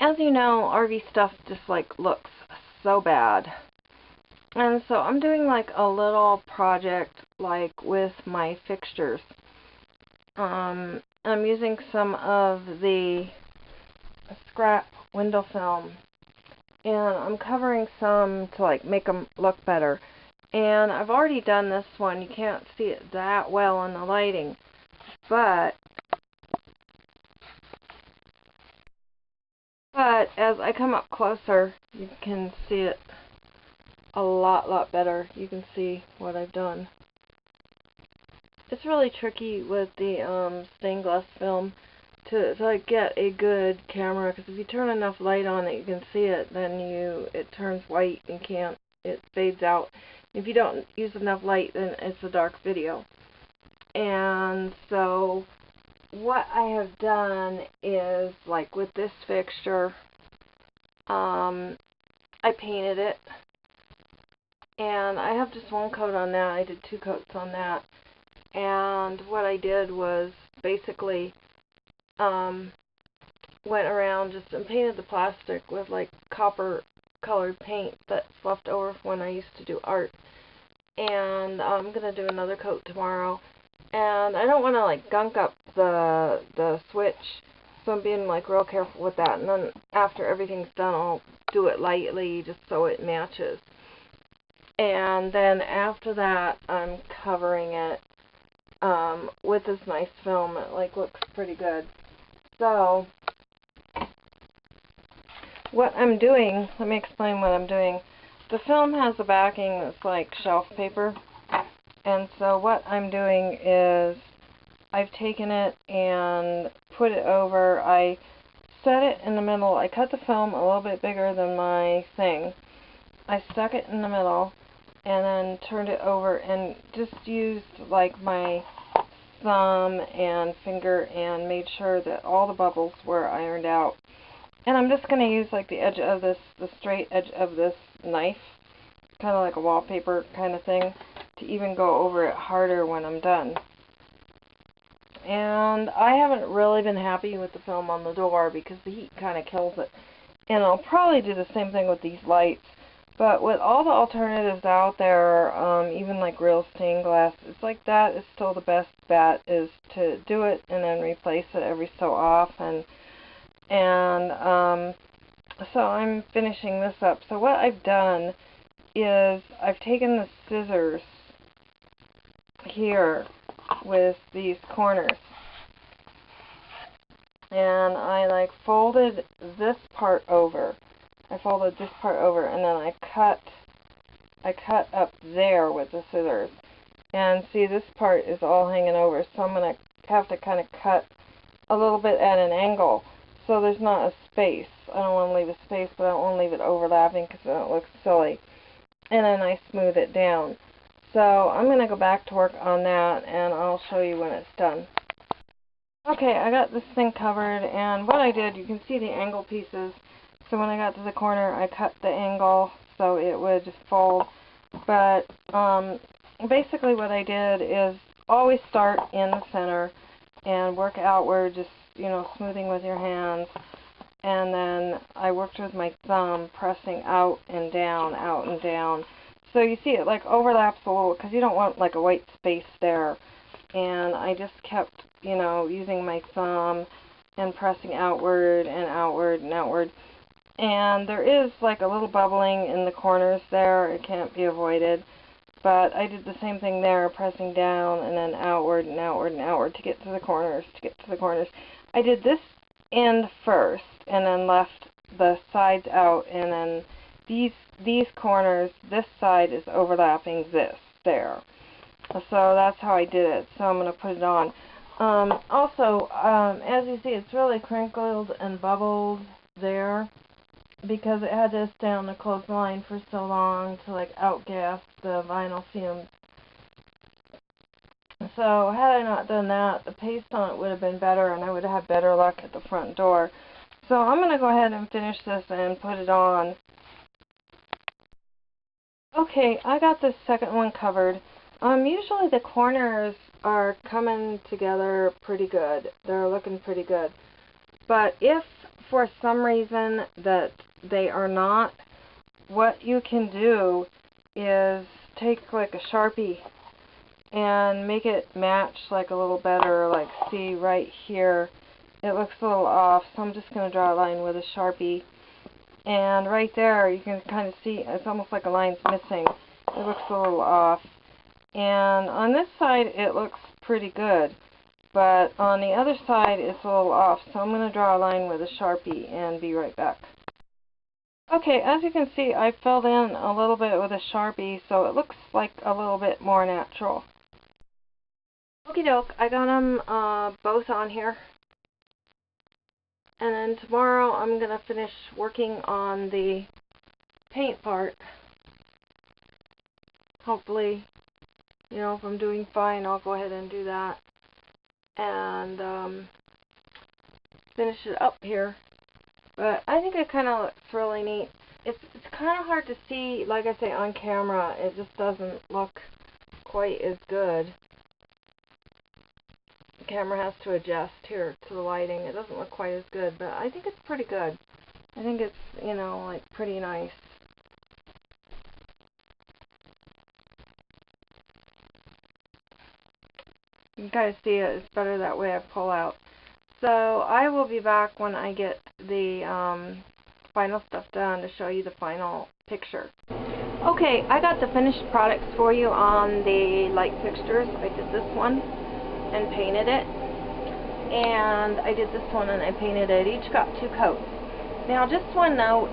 as you know, RV stuff just like looks so bad. And so I'm doing like a little project like with my fixtures. I'm using some of the scrap window film, and I'm covering some to like make them look better. And I've already done this one. You can't see it that well in the lighting, but as I come up closer, you can see it a lot better. You can see what I've done. It's really tricky with the stained glass film to like get a good camera, because if you turn enough light on it, you can see it. Then it turns white and it fades out. If you don't use enough light, then it's a dark video. And so what I have done is, like with this fixture, I painted it, and I have just one coat on that. I did 2 coats on that. And what I did was basically went around and painted the plastic with like copper colored paint that's left over from when I used to do art. And I'm gonna do another coat tomorrow. And I don't want to like gunk up the switch, so I'm being like real careful with that. And then after everything's done, I'll do it lightly just so it matches. And then after that, I'm covering it with this nice film. It like looks pretty good. So what I'm doing, let me explain what I'm doing. The film has a backing that's like shelf paper, and so what I'm doing is I've taken it and put it over. I set it in the middle. I cut the film a little bit bigger than my thing. I stuck it in the middle and then turned it over and just used like my thumb and finger and made sure that all the bubbles were ironed out. And I'm just going to use like the edge of this, the straight edge of this knife, kind of like a wallpaper kind of thing, to even go over it harder when I'm done. And I haven't really been happy with the film on the door because the heat kind of kills it. And I'll probably do the same thing with these lights. But with all the alternatives out there, even like real stained glass, it's like that is still the best bet, is to do it and then replace it every so often. And so I'm finishing this up. So what I've done is I've taken the scissors here with these corners, and I like folded this part over. I folded this part over, and then I cut up there with the scissors. And see, this part is all hanging over, so I'm going to have to kind of cut a little bit at an angle so there's not a space. I don't want to leave a space, but I don't want to leave it overlapping because then it looks silly. And then I smooth it down. So I'm going to go back to work on that, and I'll show you when it's done. Okay, I got this thing covered, and what I did, you can see the angle pieces. So when I got to the corner, I cut the angle so it would fold. But basically what I did is always start in the center and work outward, just, you know, smoothing with your hands. And then I worked with my thumb, pressing out and down, out and down. So you see it like overlaps a little because you don't want like a white space there. And I just kept, you know, using my thumb and pressing outward and outward and outward. And there is like a little bubbling in the corners there. It can't be avoided. But I did the same thing there, pressing down and then outward and outward and outward to get to the corners, I did this end first and then left the sides out, and then these corners, this side is overlapping this there. So that's how I did it. So I'm going to put it on. Also, as you see, it's really crinkled and bubbled there because it had to stay on the clothesline for so long to like outgas the vinyl fumes. So had I not done that, the paste on it would have been better and I would have had better luck at the front door. So I'm going to go ahead and finish this and put it on. Okay, I got this second one covered. Usually the corners are coming together pretty good. They're looking pretty good. But if for some reason that they are not, what you can do is take like a Sharpie and make it match like a little better. Like, see right here, it looks a little off, so I'm just going to draw a line with a Sharpie. And right there, you can kind of see it's almost like a line's missing. It looks a little off. And on this side, it looks pretty good. But on the other side, it's a little off. So I'm going to draw a line with a Sharpie and be right back. Okay, as you can see, I filled in a little bit with a Sharpie, so it looks like a little bit more natural. Okie doke, I got them both on here. And then tomorrow I'm going to finish working on the paint part. Hopefully, you know, if I'm doing fine, I'll go ahead and do that. And finish it up here. But I think it kind of looks really neat. It's kind of hard to see, like I say, on camera. It just doesn't look quite as good. The camera has to adjust here to the lighting. It doesn't look quite as good, but I think it's pretty good. I think it's, you know, like pretty nice. You can kind of see it. It's better that way I pull out. So I will be back when I get the final stuff done to show you the final picture. Okay, I got the finished products for you on the light fixtures. I did this one and painted it. And I did this one and I painted it. Each got 2 coats. Now just one note,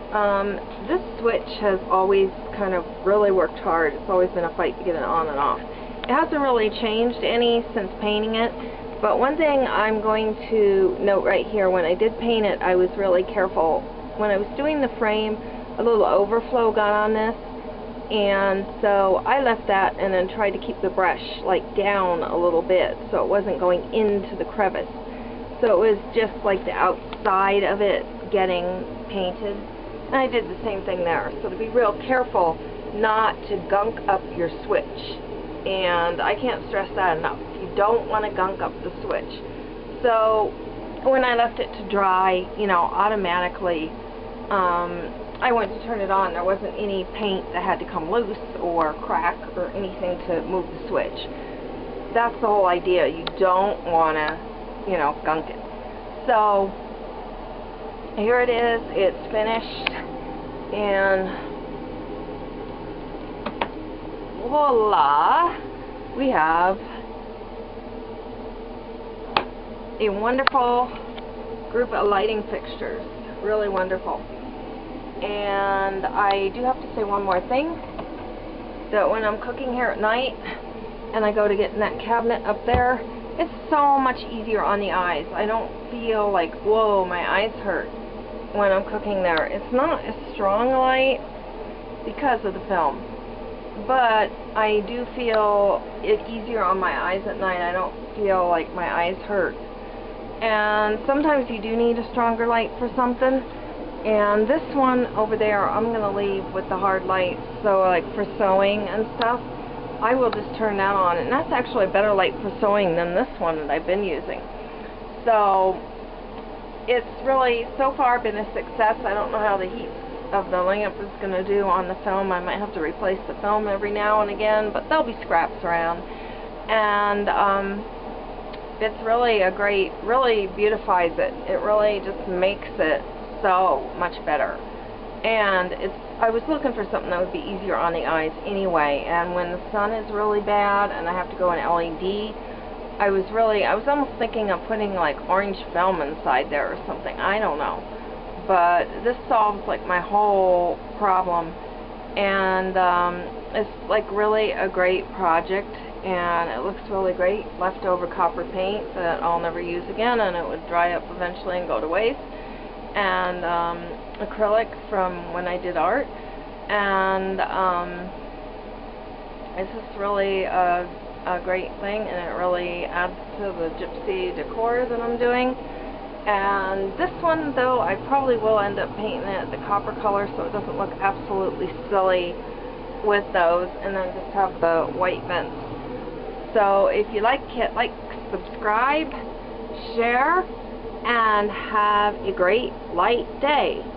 this switch has always kind of really worked hard. It's always been a fight to get it on and off. It hasn't really changed any since painting it. But one thing I'm going to note right here, when I did paint it, I was really careful. When I was doing the frame, a little overflow got on this, and so I left that and then tried to keep the brush like down a little bit so it wasn't going into the crevice. So it was just like the outside of it getting painted. And I did the same thing there. So to be real careful not to gunk up your switch. And I can't stress that enough. You don't want to gunk up the switch. So when I left it to dry, you know, automatically I went to turn it on. There wasn't any paint that had to come loose or crack or anything to move the switch. That's the whole idea. You don't want to, you know, gunk it. So here it is. It's finished. And voila, we have a wonderful group of lighting fixtures. Really wonderful. And I do have to say one more thing, that when I'm cooking here at night and I go to get in that cabinet up there, it's so much easier on the eyes. I don't feel like, whoa, my eyes hurt when I'm cooking there. It's not a strong light because of the film. But I do feel it easier on my eyes at night. I don't feel like my eyes hurt. And sometimes you do need a stronger light for something. And this one over there, I'm going to leave with the hard light. So like for sewing and stuff, I will just turn that on. And that's actually a better light for sewing than this one that I've been using. So it's really so far been a success. I don't know how the heat of the lamp is going to do on the film. I might have to replace the film every now and again, but there'll be scraps around. And it's really a great, really beautifies it. It really just makes it so much better. And I was looking for something that would be easier on the eyes anyway, and when the sun is really bad and I have to go in LED, I was almost thinking of putting like orange film inside there or something. I don't know. But this solves like my whole problem, and it's like really a great project, and it looks really great. Leftover copper paint that I'll never use again, and it would dry up eventually and go to waste, and acrylic from when I did art, and it's just really a great thing, and it really adds to the gypsy decor that I'm doing. And this one, though, I probably will end up painting it the copper color so it doesn't look absolutely silly with those, and then just have the white vents. So if you like it, subscribe, share, and have a great light day.